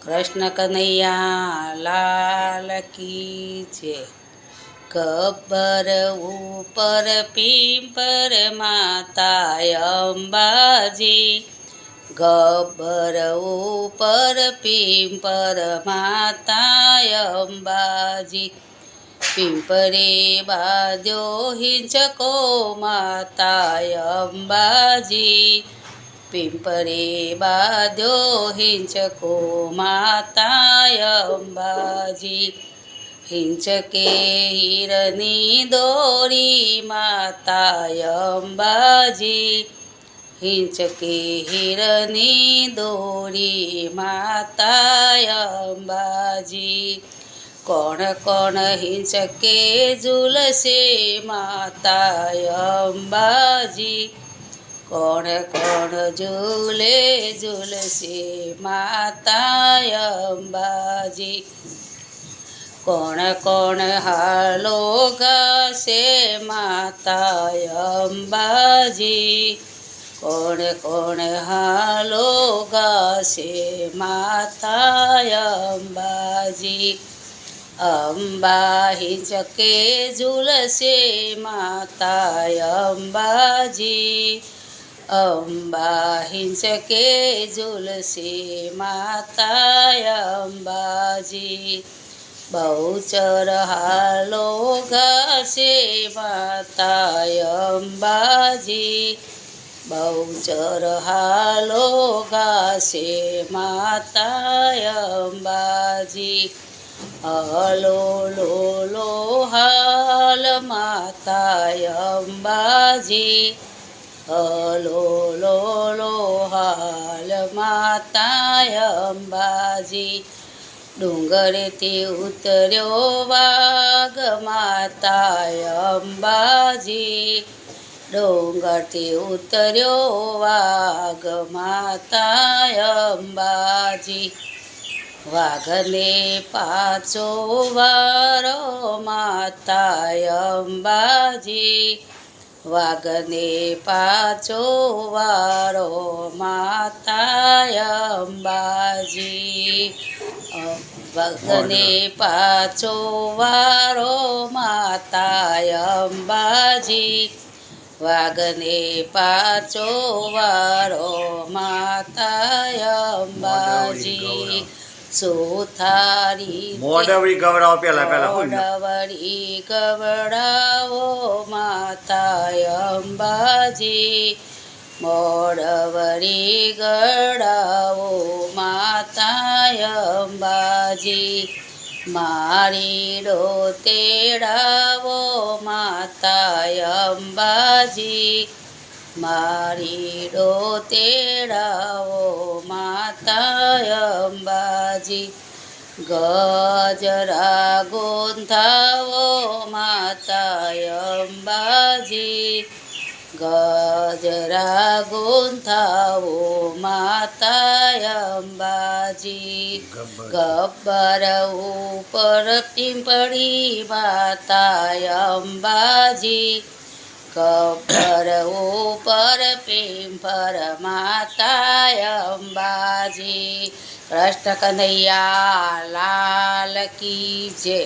કૃષ્ણ કનૈયા લાલ કી જય। ગબ્બર ઉપર પીપર માતા અંબાજી, ગબ્બર ઉપર પીપર માતા અંબાજી, પીપરે બાંધ્યો હિંચકો માતા અંબાજી, પીપરે બાંધ્યો હિંચકો માતા અંબાજી, હિંચકે હીરની દોરી માતા અંબાજી, હિંચકે હીરની દોરી માતા અંબાજી, કોણ કોણ હિંચકે ઝૂલશે માતા અંબાજી, કોણ કોણ ઝૂલે ઝૂલશે માતા અંબાજી, કોણ કોણ હાલો ગાશે માતા અંબાજી, કોણ કોણ હાલો ગાશે માતા અંબાજી, અંબા હિંચકે ઝૂલશે માતા અંબાજી, અંબા હિંચકે ઝૂલશે માતા અંબાજી, બહુચર હાલો ગાશે માતા અંબાજી, બહુચર હાલો ગાશે માતા અંબાજી, હલો લો હાલ માતા અંબાજી, હલો લો હાલ માતા અંબાજી, ડુંગરથી ઉતર્યો વાઘ માતા અંબાજી, ડુંગરથી ઉતર્યો વાઘ માતા અંબાજી, વાઘને પાછો વારો માતા અંબાજી, વાઘને પાછો વારો માતા અંબાજી, વાઘને પાછો વારો માતા અંબાજી, વાઘને પાછો વારો માતા અંબાજી, સુથારી મોઢવડી ગવડાવો પેલા મોઢવડી ગવડાવો માતા અંબાજી, મોઢવડી ગવડાવો માતા અંબાજી, મારીડો તેડાવો માતા અંબાજી, મારીડો તેડાવો માતા અંબાજી, ગજરા ગોંધાવો માતા અંબાજી, ગજરા ગોંધાવો માતા અંબાજી, ગબ્બર ઉપર પીપળી માતા અંબાજી, ગબ્બર ઉપર પીપર માતા અંબાજી। કૃષ્ણ કનૈયા લાલ કી જય।